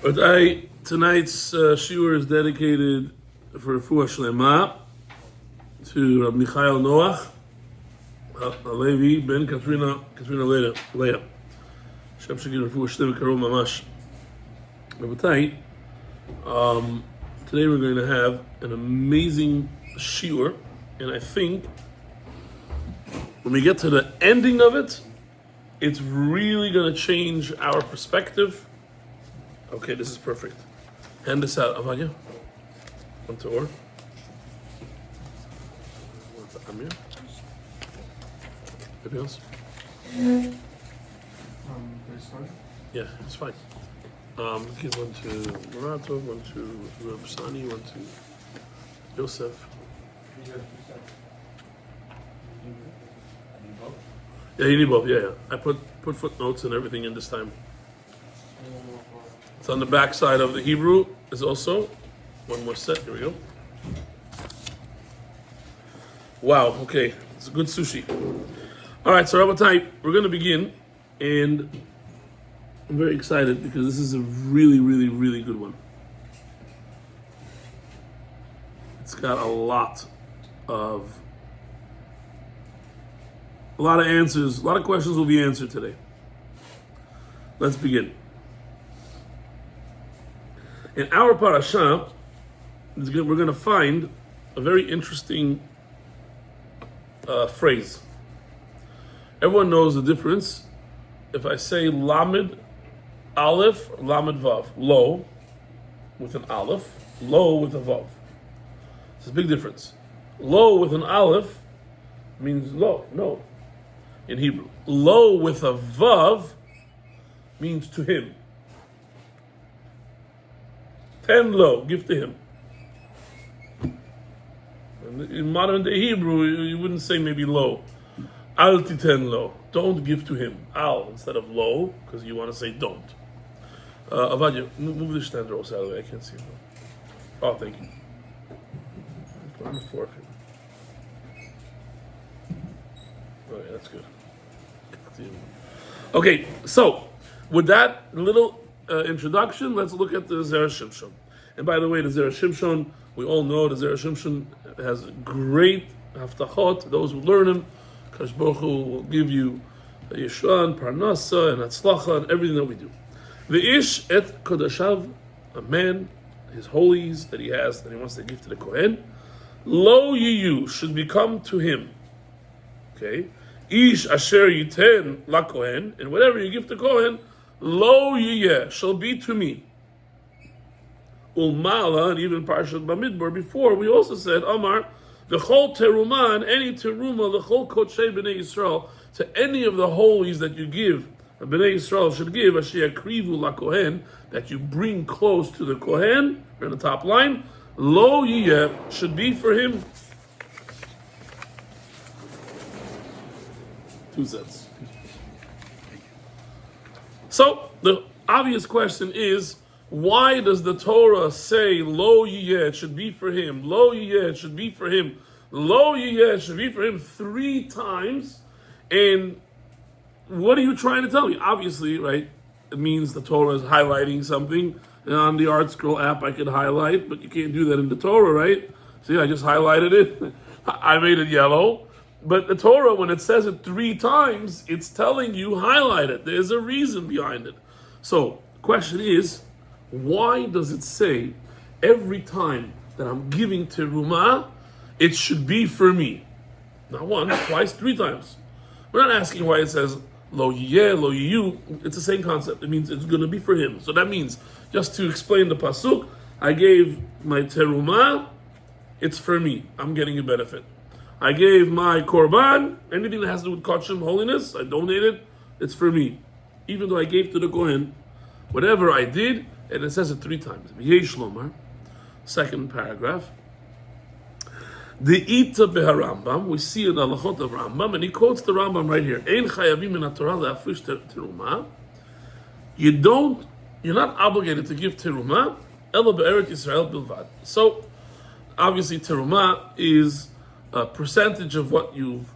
Tonight's shiur is dedicated for Refuah Shlema to Rab Michael Noach Halevi ben Katrina Leah. Shem Shagir Refuah Shlema Karol Mamash. Rabotai, today we're going to have an amazing shiur, and I think when we get to the ending of it, it's really going to change our perspective. Okay, this is perfect. Hand this out, Avanya. One to Or. One to Amir. Anybody else? Yeah, it's fine. Give one to Marato, one to Rab Sani, one to Yosef. Yeah, you need both. Yeah. I put footnotes and everything in this time. It's on the back side of the Hebrew. Is also one more set. Here we go. Wow. Okay, it's a good sushi. All right, so Rabotai, we're going to begin, and I'm very excited because this is a really, really, really good one. It's got a lot of answers. A lot of questions will be answered today. Let's begin. In our parasha, we're going to find a very interesting phrase. Everyone knows the difference. If I say lamed aleph, lamed vav, lo with an aleph, lo with a vav. It's a big difference. Lo with an aleph means lo, no, in Hebrew. Lo with a vav means to him. Ten lo, give to him. And in modern day Hebrew, you wouldn't say maybe lo. Al titen lo, don't give to him. Al instead of lo, because you want to say don't. Avadia, move the stand rolls out of the way. I can't see him. Oh, thank you. Put on the fork. Okay, that's good. Okay, so with that little introduction, let's look at the Zera Shimshon. And by the way, the Zera Shimshon, we all know the Zera Shimshon has great haftachot. Those who learn him, Kadosh Baruch Hu will give you Yeshua and Parnasa and Hatzlacha and everything that we do. The ish et kodashav, a man, his holies that he has, that he wants to give to the Kohen, lo yiyu, should become to him. Okay? Ish asher yiten la Kohen, and whatever you give to Kohen, lo yiyeh, shall be to me. Ulmala, and even Parshat Bamidbar before, we also said, Amar, v'chol teruma, and any teruma, l'chol kodshay b'nei Yisrael, to any of the holies that you give, b'nei Yisrael should give, asher yakrivu la Kohen, that you bring close to the Kohen, in the top line, lo yiyeh, should be for him. Two sets. So, the obvious question is, why does the Torah say, lo yiyeh, it should be for him, lo yiyeh, it should be for him, lo yiyeh, it should be for him 3 times? And what are you trying to tell me? Obviously, right, it means the Torah is highlighting something. And on the Art Scroll app, I could highlight, but you can't do that in the Torah, right? See, I just highlighted it. I made it yellow. But the Torah, when it says it 3 times, it's telling you highlight it. There's a reason behind it. So, the question is, why does it say every time that I'm giving teruma, it should be for me? Not once, twice, 3 times. We're not asking why it says lo yiyeh, lo yiyu. It's the same concept. It means it's going to be for him. So that means, just to explain the pasuk, I gave my teruma, it's for me. I'm getting a benefit. I gave my korban, anything that has to do with kodshim, holiness, I donated, it's for me. Even though I gave to the Kohen, whatever I did, and it says it 3 times. Yesh lomar, second paragraph. The Ita beharambam, we see in the halachot of Rambam, and he quotes the Rambam right here. Ein chayavim min haTorah le'afrish teruma. You're not obligated to give teruma, ela be'eret Yisrael bilvad. So, obviously, teruma is a percentage of what you've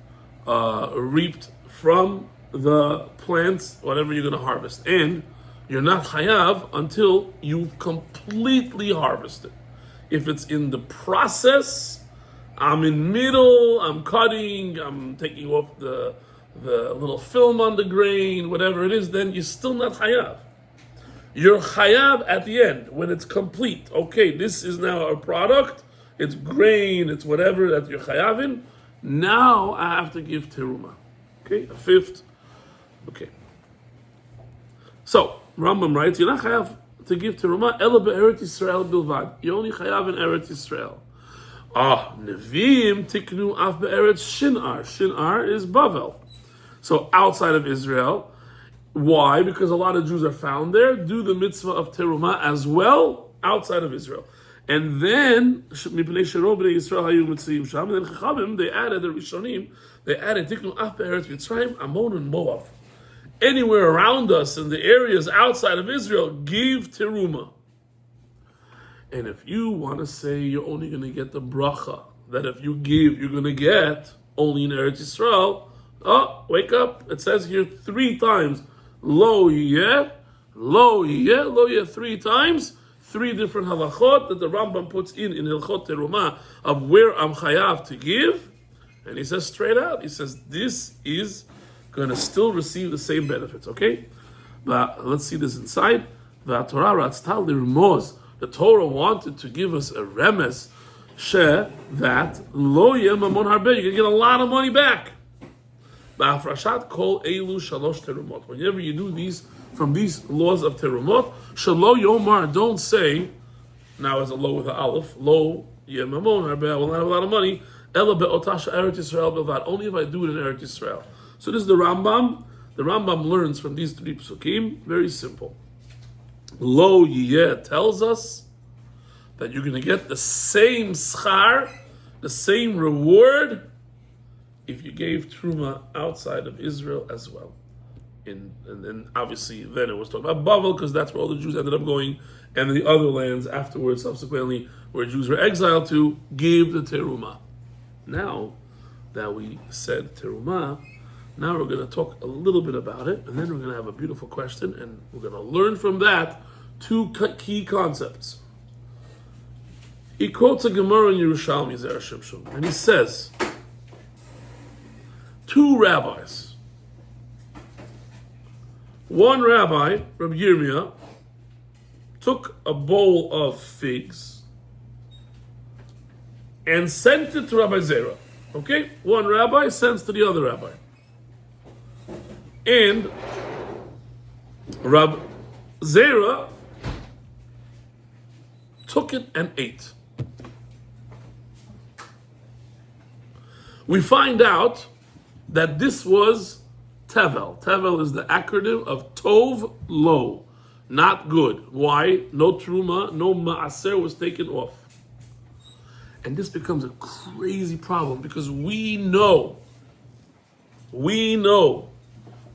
reaped from the plants, whatever you're going to harvest. And you're not chayav until you've completely harvested. If it's in the process, I'm in middle, I'm cutting, I'm taking off the little film on the grain, whatever it is, then you're still not chayav. You're chayav at the end, when it's complete. Okay, this is now a product, it's grain, it's whatever that you're chayav in. Now I have to give teruma. Okay, a fifth. Okay. So, Rambam writes, you're not chayav to give teruma, ela be'eret Yisrael bilvad. You're only chayav in Eretz Yisrael. Nevi'im tiknu af be'eretz Shinar. Shinar is Bavel. So outside of Israel. Why? Because a lot of Jews are found there. Do the mitzvah of teruma as well outside of Israel. And then, mipnei shero b'nei Yisrael hayu mitzvim sham. And then Chachamim, they added, the Rishonim, they added tiknu af be'eretz Mitzrayim, Ammon and Moab. Anywhere around us in the areas outside of Israel, give teruma. And if you want to say you're only going to get the bracha, that if you give, you're going to get only in Eretz Yisrael, wake up. It says here 3 times, lo yeh, lo yeh, lo yeh, 3 times, 3 different halachot that the Rambam puts in Hilchot Teruma of where I'm chayav to give. And he says straight out, he says, this is going to still receive the same benefits, okay? But let's see this inside. The Torah ratzta lirmoz. The Torah wanted to give us a remes that lo yeh mamon harbe. You're going to get a lot of money back. Ba'afrashat kol elu shalosh terumot. Whenever you do these from these laws of terumot, shalo yomar. Don't say now is a lo with the aleph. Lo yeh mamon harbe. I will not have a lot of money. Ela be'otasha Eretz Yisrael bilvad. Only if I do it in Eretz Yisrael. So this is the Rambam. The Rambam learns from these 3 psukim. Very simple. Lo yeh tells us that you're going to get the same schar, the same reward, if you gave truma outside of Israel as well. And obviously then it was talking about Bavel, because that's where all the Jews ended up going, and the other lands afterwards, subsequently, where Jews were exiled to, gave the teruma. Now that we said teruma, now we're going to talk a little bit about it, and then we're going to have a beautiful question, and we're going to learn from that 2 key concepts. He quotes a Gemara in Yerushalmi, Zera Shimshon, and he says, 2 rabbis. One rabbi, Rabbi Yirmiyah, took a bowl of figs and sent it to Rabbi Zera. Okay? One rabbi sends to the other rabbi. And Rabbi Zera took it and ate. We find out that this was Tevel. Tevel is the acronym of Tov Lo, not good. Why? No Truma, no Maaser was taken off. And this becomes a crazy problem because we know,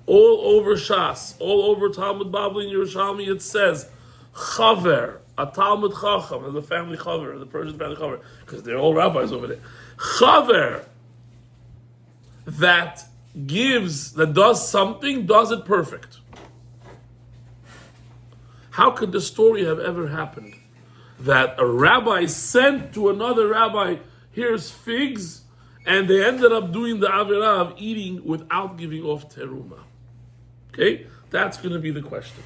all over Shas, all over Talmud Bavli and Yerushalmi, it says, Chaver, a Talmud Chacham, as a family Chaver, the Persian family Chaver, because they're all rabbis over there. Chaver, that does something, does it perfect. How could the story have ever happened that a rabbi sent to another rabbi, here's figs, and they ended up doing the avirah of eating without giving off teruma? Okay, that's going to be the question.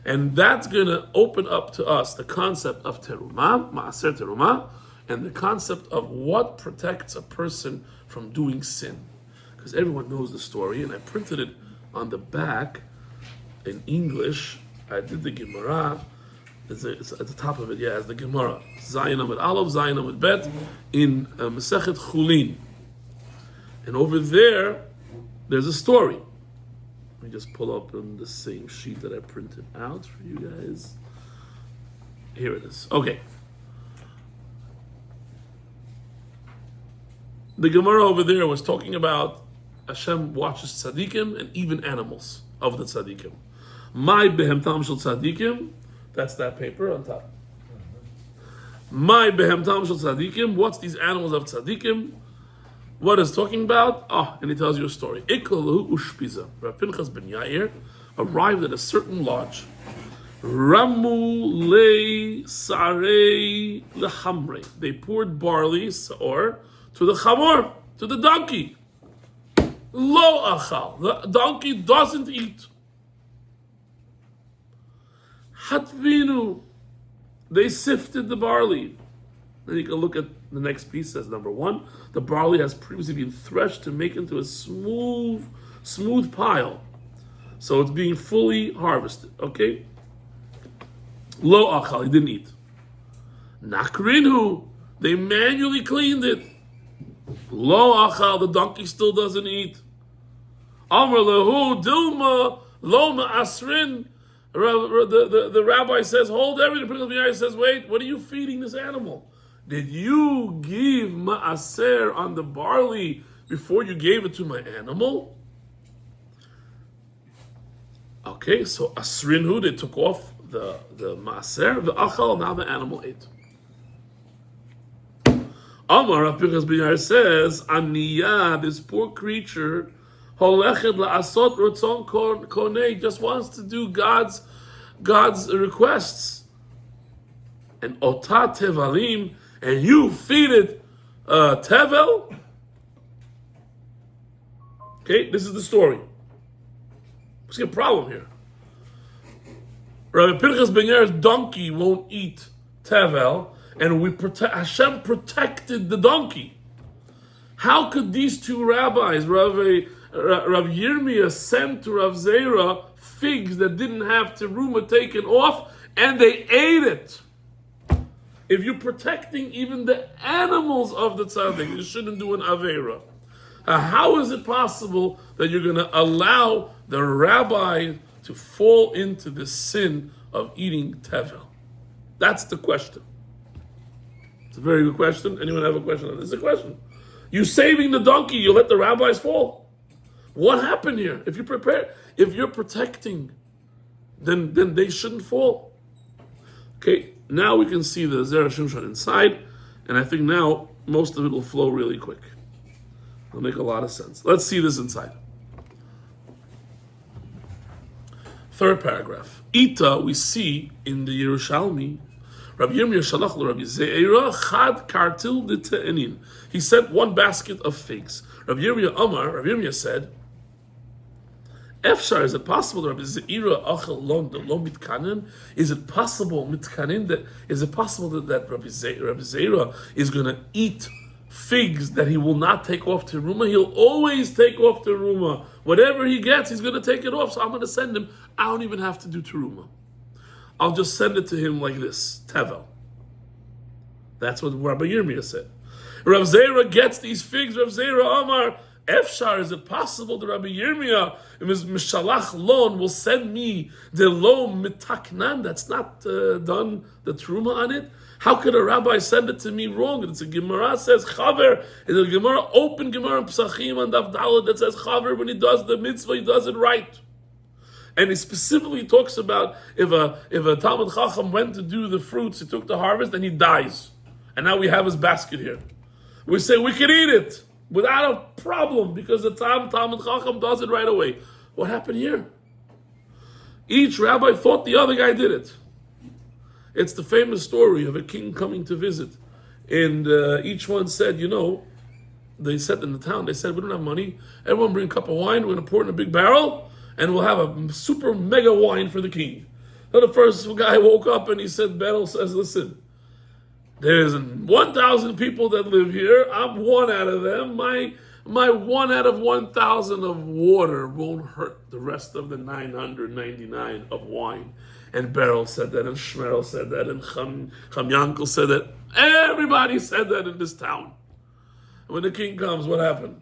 And that's going to open up to us the concept of teruma, maaser teruma, and the concept of what protects a person from doing sin. Because everyone knows the story, and I printed it on the back in English. I did the Gemara. It's at the top of it, as the Gemara. Zayin Amud Aleph, Zayin Amud Bet, in Masechet Chulin. And over there, there's a story. Let me just pull up on the same sheet that I printed out for you guys. Here it is. Okay. The Gemara over there was talking about Hashem watches tzaddikim and even animals of the tzaddikim. My behemtam shel tzaddikim, that's that paper on top. My behemtam shel tzaddikim, what's these animals of tzaddikim? What is talking about? And he tells you a story. Ikalu ushpiza. Rav Pinchas ben Yair arrived at a certain lodge. Ramu le sarei lehamre. They poured barley or to the chamor, to the donkey. Lo achal. The donkey doesn't eat. Hatvinu. They sifted the barley. Then you can look at the next piece. Says number one, the barley has previously been threshed to make into a smooth pile. So it's being fully harvested. Okay. Lo achal, he didn't eat. Nakrinu, they manually cleaned it. Lo achal, the donkey still doesn't eat. Amar lehu dilma lo ma'asrin. The rabbi says, hold everything. The priest says, wait, what are you feeding this animal? Did you give ma'aser on the barley before you gave it to my animal? Okay, so asrinhu, they took off the maaser, the achal, now the animal ate. Amar Rav Pinchas ben Yair says, Aniyah, this poor creature, holechet la'asot rotzon konei, just wants to do God's requests. And otah tevalim, and you feed it tevel. Okay, this is the story. What's the problem here? Rabbi Pinchas ben Yair's donkey won't eat tevel, and Hashem protected the donkey. How could these two rabbis, Rav Yirmiyah, send to Rav Zera figs that didn't have teruma taken off, and they ate it? If you're protecting even the animals of the tzaddik, you shouldn't do an avera. How is it possible that you're going to allow the rabbi to fall into the sin of eating tevel? That's the question. It's a very good question. Anyone have a question on this? It's a question. You're saving the donkey, you let the rabbis fall. What happened here? If you're protecting, then they shouldn't fall. Okay, now we can see the Zera Shimshon inside, and I think now most of it will flow really quick. It'll make a lot of sense. Let's see this inside. Third paragraph. Ita, we see in the Yerushalmi, Rabbi Yirmiyah shalach Rabbi Zera chad kartil d'te'enin. He sent one basket of figs. Rabbi Yirmiyah said, Efshar, is it possible that Rabbi Zera achel lo mitkanen? Is it possible mitkanen that Rabbi Zera is going to eat figs that he will not take off teruma? He'll always take off teruma. Whatever he gets, he's going to take it off. So I'm going to send him. I don't even have to do teruma. I'll just send it to him like this, tevel. That's what Rabbi Yirmiyah said. Rav Zera gets these figs. Rav Zera Amar, Efshar, is it possible that Rabbi Yirmiyah, Mishalach Lon, will send me the lo mitaknan, that's not done the truma on it? How could a rabbi send it to me wrong? It's a Gemara says chaver. It's a Gemara, open Gemara Psachim and Avdallah that says chaver, when he does the mitzvah, he does it right. And he specifically talks about if a Talmud Chacham went to do the fruits, he took the harvest, and he dies. And now we have his basket here. We say we can eat it without a problem because the Talmud Chacham does it right away. What happened here? Each rabbi thought the other guy did it. It's the famous story of a king coming to visit. And each one said, they said in the town, they said, we don't have money. Everyone bring a cup of wine. We're going to pour it in a big barrel. And we'll have a super mega wine for the king. So the first guy woke up and he said, Beryl says, listen, there's 1,000 people that live here. I'm one out of them. My 1 out of 1,000 of water won't hurt the rest of the 999 of wine. And Beryl said that, and Shmerel said that, and Cham Yankel said that. Everybody said that in this town. When the king comes, what happened?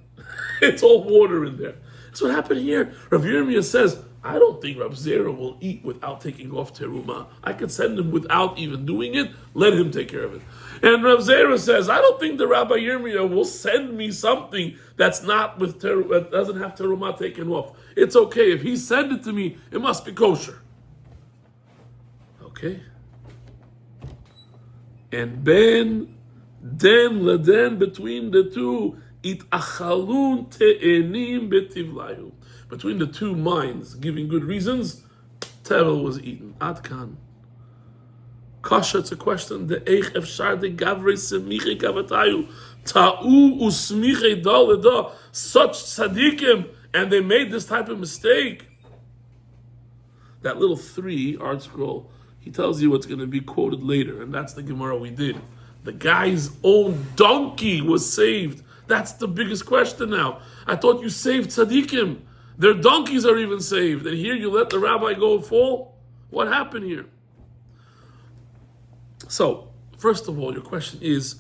It's all water in there. That's what happened here. Rav Yirmiyah says, I don't think Rav Zera will eat without taking off teruma. I can send him without even doing it. Let him take care of it. And Rav Zera says, I don't think the Rabbi Yirmiyah will send me something that's not with that doesn't have teruma taken off. It's okay. If he send it to me, it must be kosher. Okay. And then between the two, between the two minds giving good reasons, tevel was eaten. Adkan. Kasha, it's a question. The eich efshar de gavrei semiche kavatayu ta'u usmiche da. Such tzaddikim, and they made this type of mistake. That little 3 art scroll, he tells you what's going to be quoted later, and that's the Gemara we did. The guy's own donkey was saved. That's the biggest question now. I thought you saved tzaddikim. Their donkeys are even saved. And here you let the rabbi go fall? What happened here? So, first of all, your question is,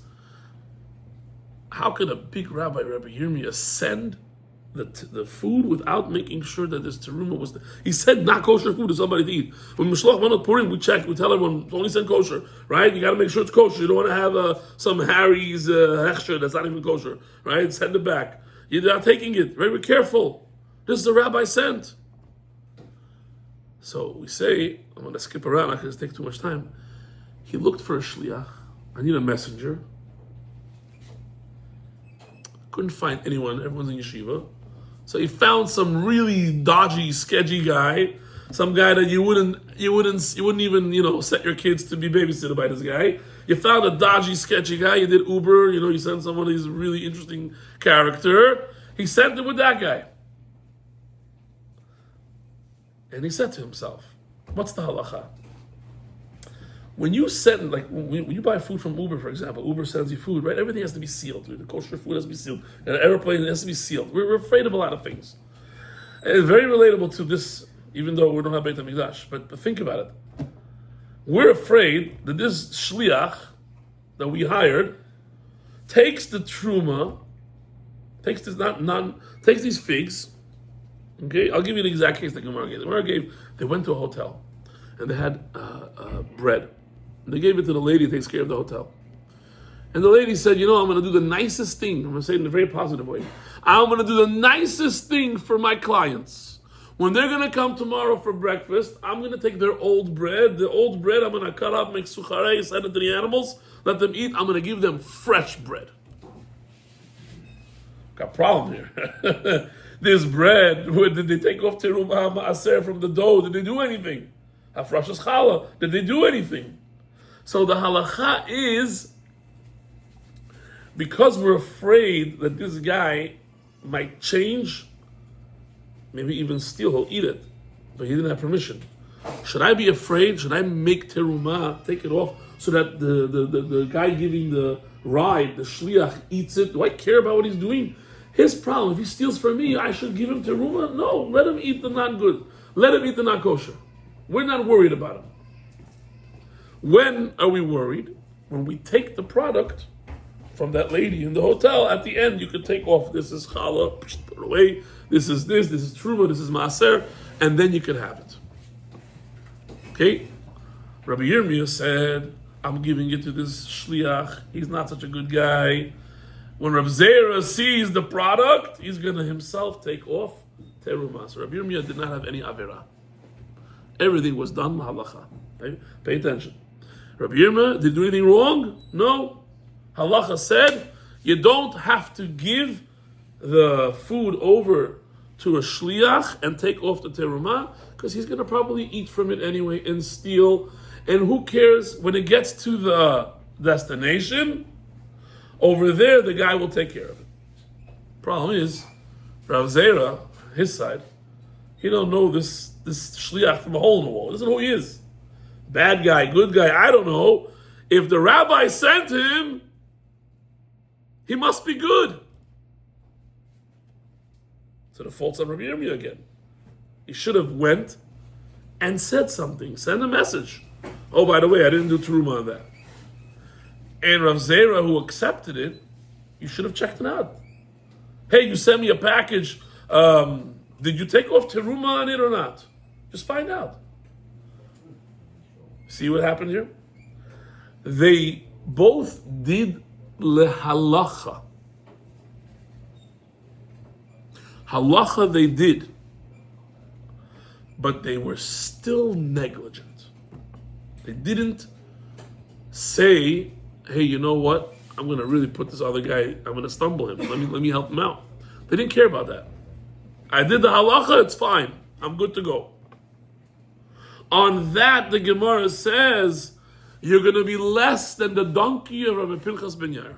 how could a big rabbi, Rabbi Yirmiyah, send the food without making sure that this teruma was there? He said not kosher food to somebody to eat. When Mishloach Manot Purim, we check, we tell everyone, only send kosher, right? You got to make sure it's kosher. You don't want to have some Harry's hechsher that's not even kosher, right? Send it back. You're not taking it. Very careful. This is the rabbi sent. So we say, I'm going to skip around because it takes too much time. He looked for a shliach. I need a messenger. Couldn't find anyone. Everyone's in yeshiva. So he found some really dodgy, sketchy guy. Some guy that you wouldn't even, set your kids to be babysitted by this guy. You found a dodgy, sketchy guy. You did Uber. You sent someone who's a really interesting character. He sent it with that guy. And he said to himself, what's the halacha? When you send, when you buy food from Uber, for example, Uber sends you food, right? Everything has to be sealed. The kosher food has to be sealed. And an airplane has to be sealed. We're afraid of a lot of things. And it's very relatable to this, even though we don't have Beit HaMikdash. But think about it. We're afraid that this shliach that we hired takes the truma, takes these figs. Okay, I'll give you the exact case that Gemara gave. The Gemara gave, they went to a hotel and they had bread. They gave it to the lady who takes care of the hotel. And the lady said, I'm going to do the nicest thing. I'm going to say it in a very positive way. I'm going to do the nicest thing for my clients. When they're going to come tomorrow for breakfast, I'm going to take their old bread. The old bread I'm going to cut up, make sucharei, send it to the animals, let them eat. I'm going to give them fresh bread. Got a problem here. This bread, did they take off terumah ma'aser from the dough? Did they do anything? Hafrashas challah, did they do anything? So the halacha is, because we're afraid that this guy might change, maybe even steal, he'll eat it, but he didn't have permission. Should I be afraid? Should I make terumah, take it off, so that the guy giving the ride, the shliach, eats it? Do I care about what he's doing? His problem, if he steals from me, I should give him terumah? No, let him eat the not good. Let him eat the not kosher. We're not worried about him. When are we worried? When we take the product from that lady in the hotel, at the end you could take off, this is challah, put it away, this is truma, this is maaser, and then you could have it. Okay? Rabbi Yirmiyah said, I'm giving it to this shliach, he's not such a good guy. When Rabbi Zera sees the product, he's going to himself take off terumah. So Rabbi Yirmiyah did not have any avera. Everything was done halacha. Okay? Pay attention. Rabbi Yirmiyah, did he do anything wrong? No. Halacha said, you don't have to give the food over to a shliach and take off the terumah, because he's going to probably eat from it anyway and steal. And who cares? When it gets to the destination, over there, the guy will take care of it. Problem is, Rav Zera, his side, he don't know this shliach from a hole in the wall. He doesn't know who he is. Bad guy, good guy, I don't know. If the rabbi sent him, he must be good. So the fault's on Rabbi Yirmiyah again. He should have went and said something, send a message. Oh, by the way, I didn't do terumah on that. And Rav Zera, who accepted it, you should have checked it out. Hey, you sent me a package. Did you take off terumah on it or not? Just find out. See what happened here? They both did lehalacha. Halacha they did, but they were still negligent. They didn't say, hey, you know what? I'm going to really put this other guy, I'm going to stumble him. Let me help him out. They didn't care about that. I did the halacha, it's fine. I'm good to go. On that, the Gemara says, you're going to be less than the donkey of Rabbi Pinchas ben Yair.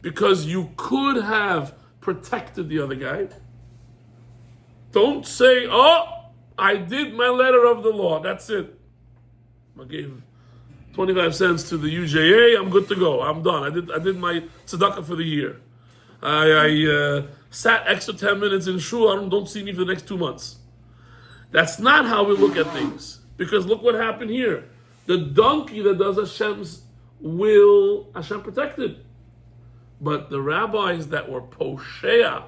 Because you could have protected the other guy. Don't say, oh, I did my letter of the law. That's it. I gave 25 cents to the UJA. I'm good to go. I'm done. I did my tzedakah for the year. I sat extra 10 minutes in shul. Don't see me for the next 2 months. That's not how we look at things. Because look what happened here. The donkey that does Hashem's will, Hashem protected. But the rabbis that were poshea,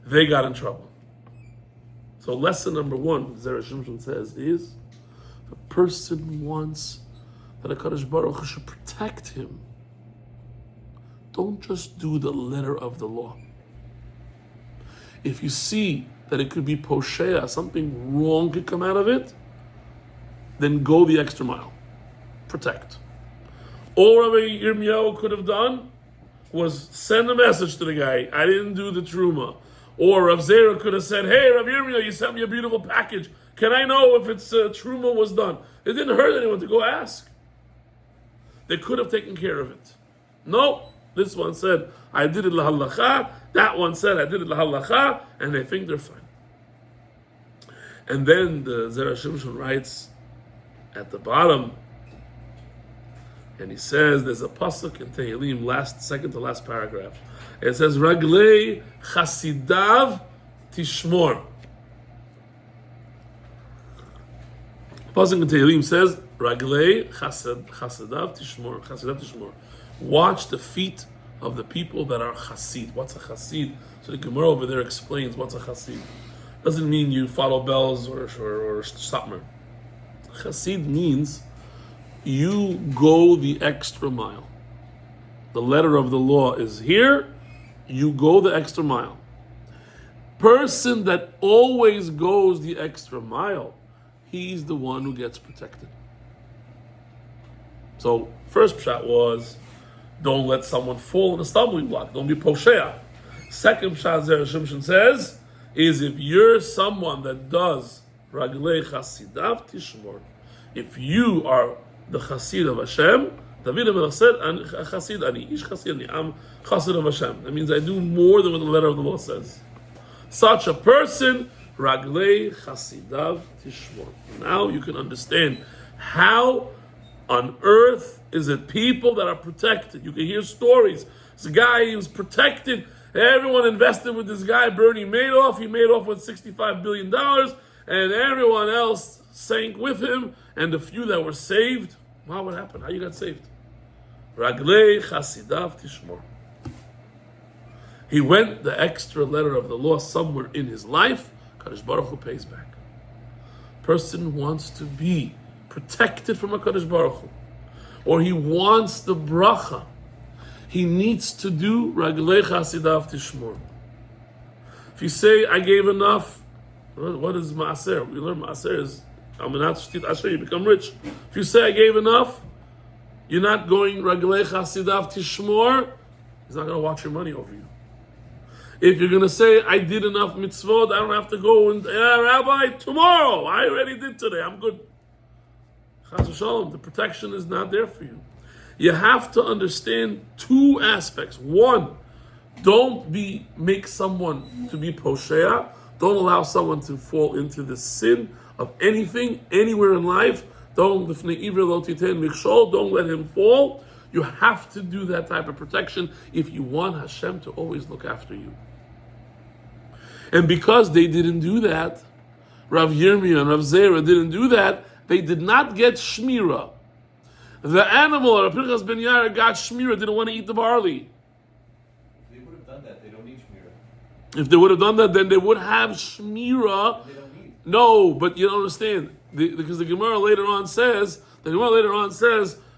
they got in trouble. So lesson number one, Zera Shimshon says, is the person wants that HaKadosh Baruch Hu should protect him. Don't just do the letter of the law. If you see that it could be poshea, something wrong could come out of it, then go the extra mile. Protect. All Rabbi Yirmiyahu could have done was send a message to the guy, I didn't do the truma. Or Rav Zera could have said, hey, Rabbi Yirmiyahu, you sent me a beautiful package. Can I know if it's truma was done? It didn't hurt anyone to go ask. They could have taken care of it. No, this one said, I did it lahalacha. That one said, I did it lahalacha. And they think they're fine. And then the Zera Shimshon writes at the bottom, and he says, there's a pasuk in Tehillim, second to last paragraph. It says, Raglei chasidav tishmor. The pasuk in Tehillim says, Raglei chasidav tishmor. Watch the feet of the people that are chasid. What's a chasid? So the Gemara over there explains what's a chasid. Doesn't mean you follow bells or satmar. Chasid means you go the extra mile. The letter of the law is here, you go the extra mile. Person that always goes the extra mile, he's the one who gets protected. So, first pshat was, don't let someone fall in a stumbling block. Don't be poshea. Second pshat, Zera Shimshon says, is if you're someone that does raglei chasidav tishmor, if you are the Chassid of Hashem, David HaMelech said, Chassid ani, ish Chassid ani, I'm Chassid of Hashem. That means I do more than what the letter of the law says. Such a person, Raglei Chasidav Tishmor. Now you can understand how on earth is it people that are protected. You can hear stories. This guy, he was protected. Everyone invested with this guy, Bernie Madoff. He made off with $65 billion, and everyone else sank with him, and the few that were saved, wow, what happened? How you got saved? Raglei chasidav tishmor. He went the extra letter of the law somewhere in his life. Kadosh Baruch Hu pays back. Person wants to be protected from a Kadosh Baruch Hu, or he wants the bracha. He needs to do raglei chasidav tishmor. If you say, I gave enough, what is maaser? We learn maaser is you become rich. If you say I gave enough, you're not going raglei chasidav tishmor, he's not going to watch your money over you. If you're going to say I did enough mitzvot, I don't have to go and Rabbi, tomorrow, I already did today, I'm good. Chas v'shalom, the protection is not there for you. You have to understand two aspects. One, don't make someone to be poshea. Don't allow someone to fall into the sin of anything, anywhere in life. Don't let him fall. You have to do that type of protection if you want Hashem to always look after you. And because they didn't do that, Rav Yirmiyah and Rav Zera didn't do that, they did not get shmira. The animal, Rav Pinchas ben Yair, got shmira, didn't want to eat the barley. They would have done that, they don't need shmira. If they would have done that, then they would have shmira. They don't need. No, but you don't understand. Because the Gemara later on says,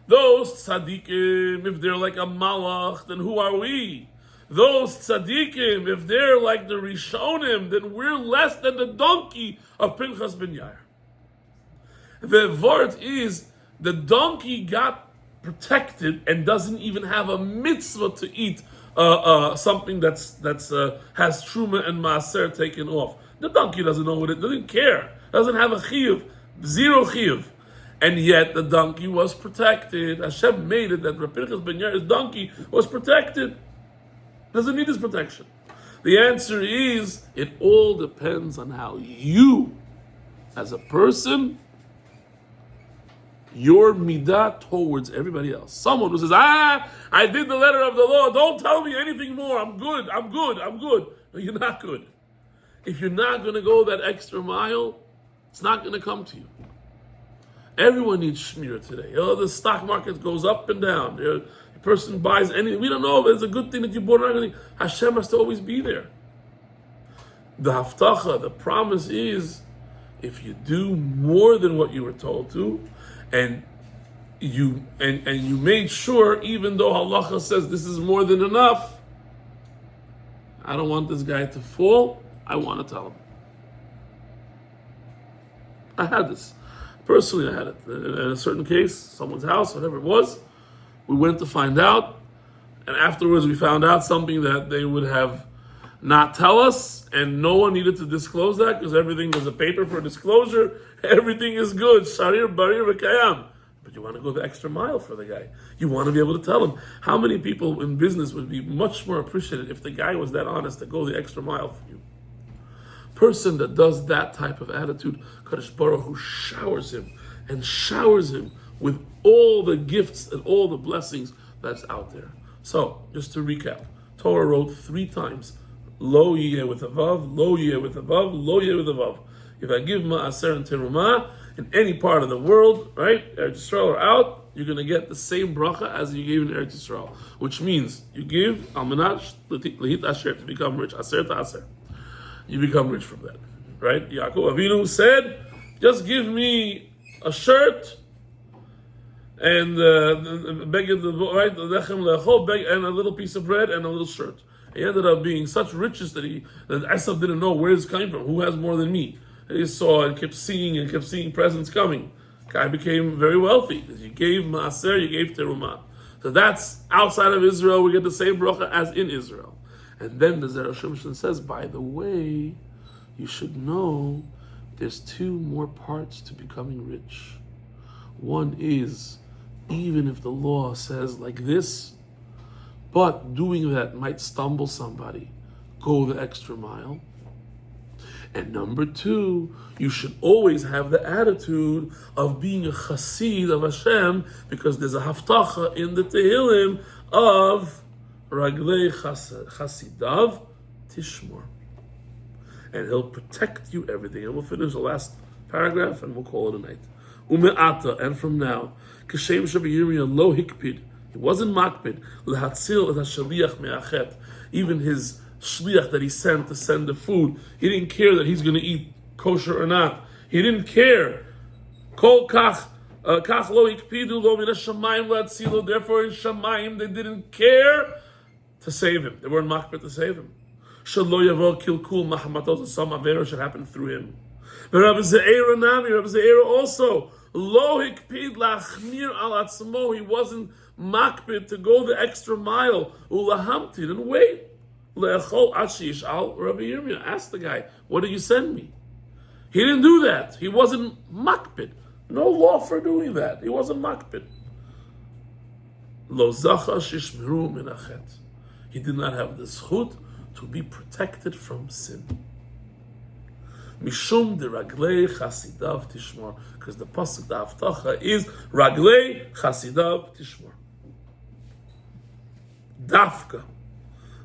those tzaddikim, if they're like a malach, then who are we? Those tzaddikim, if they're like the Rishonim, then we're less than the donkey of Pinchas ben Yair. The vart is, the donkey got protected and doesn't even have a mitzvah to eat something that's has truma and maaser taken off. The donkey doesn't know what it doesn't care. Doesn't have a chiyuv, zero chiyuv. And yet the donkey was protected. Hashem made it that Rav Pinchas ben Yair's donkey was protected. Doesn't need his protection. The answer is, it all depends on how you, as a person, your midah towards everybody else. Someone who says, I did the letter of the law, don't tell me anything more, I'm good. No, you're not good. If you're not going to go that extra mile, it's not going to come to you. Everyone needs shmirah today. The stock market goes up and down. A person buys anything. We don't know if it's a good thing that you bought or anything. Hashem has to always be there. The haftacha, the promise is, if you do more than what you were told to, and you made sure, even though halacha says this is more than enough, I don't want this guy to fall, I want to tell him. I had this. Personally, I had it. In a certain case, someone's house, whatever it was, we went to find out, and afterwards we found out something that they would have not tell us, and no one needed to disclose that because everything was a paper for disclosure. Everything is good. Sharir, barir, v'kayam. But you want to go the extra mile for the guy. You want to be able to tell him. How many people in business would be much more appreciated if the guy was that honest to go the extra mile for you? Person that does that type of attitude, Kadosh Baruch Hu showers him with all the gifts and all the blessings that's out there. So, just to recap, Torah wrote 3 times, Lo yeh with a vav, lo yeh with a vav, lo yeh with a vav. If I give ma'aser and terumah in any part of the world, right, Eretz Yisrael or out, you're going to get the same bracha as you gave in Eretz Yisrael, which means you give al manat lehit asher, to become rich, aser to aser. You become rich from that, right? Yaakov Avinu said, just give me a shirt and beg the right, and a little piece of bread and a little shirt. He ended up being such riches that Esav didn't know where it's coming from. Who has more than me? And he saw and kept seeing presents coming. Guy became very wealthy because you gave maaser, you gave terumah. So that's outside of Israel. We get the same bracha as in Israel. And then the Zera Shimshon says, by the way, you should know there's 2 more parts to becoming rich. One is, even if the law says like this, but doing that might stumble somebody, go the extra mile. And number 2, you should always have the attitude of being a chassid of Hashem, because there's a haftacha in the Tehillim of Raglei Chasidav Tishmor. And he'll protect you everything. And we'll finish the last paragraph and we'll call it a night. Ume'ata, and from now, Kashem Shabiyirmiyah lo hikpid. He wasn't makpid. Lehatzil et hashaliach me'achet. Even his shliach that he sent to send the food, he didn't care that he's going to eat kosher or not. He didn't care. Kol kach lo hikpidu lo min hashamayim lehatzilo. Therefore in Shamayim they didn't care to save him. They weren't makpid to save him. Shalo yavo kilkul mahamatos, some avera should happen through him. But Rabbi Zera nami, Rabbi Zera also, lo hikpid lachmir al atzmo. He wasn't makpid to go the extra mile. Ulahamti, didn't wait. Le'echol ashish al Rabbi Yirmiyah. Ask the guy, what did you send me? He didn't do that. He wasn't makpid. No law for doing that. He wasn't makpid. Lo zacha shishmeru min achet. He did not have the zchut to be protected from sin. Mishum de raglei chasidav tishmor, because the pasuk, the haftacha, is raglei chasidav tishmor. Dafka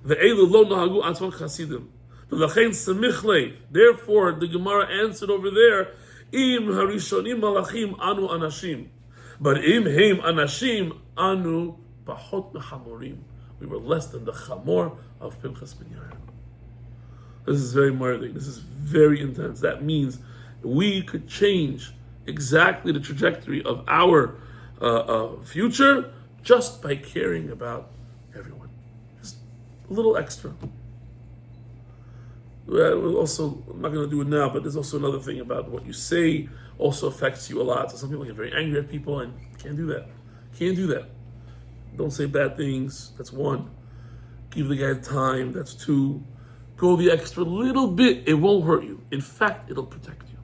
ve'elu lo nahagu atzman chasidim v'lachein semich lei. Therefore, the Gemara answered over there, im harishonim malachim anu anashim, but im heim anashim anu pachot mechamorim. We were less than the chamor of Pinchas ben Yair. This is very murder. This is very intense. That means we could change exactly the trajectory of our future just by caring about everyone. Just a little extra. Also, I'm not going to do it now, but there's also another thing about what you say also affects you a lot. So some people get very angry at people and can't do that. Can't do that. Don't say bad things. That's 1. Give the guy time. That's 2. Go the extra little bit. It won't hurt you. In fact, it'll protect you.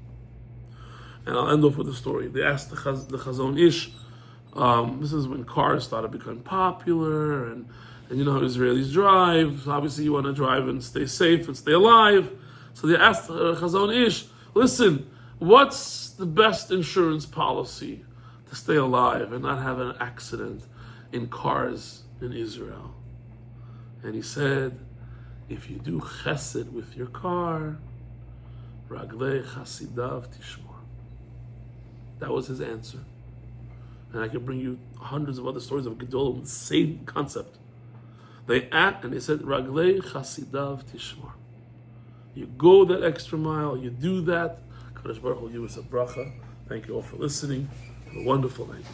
And I'll end off with a story. They asked the Chazon Ish, this is when cars started becoming popular, and you know how Israelis drive. Obviously, you want to drive and stay safe and stay alive. So they asked Chazon Ish, listen, what's the best insurance policy to stay alive and not have an accident in cars in Israel? And he said, if you do chesed with your car, raglei chasidav tishmor. That was his answer. And I can bring you hundreds of other stories of Gedolim with the same concept. They act and they said, raglei chasidav tishmor. You go that extra mile, you do that. Kadosh Baruch Hu, give us a bracha. Thank you all for listening. Have a wonderful night.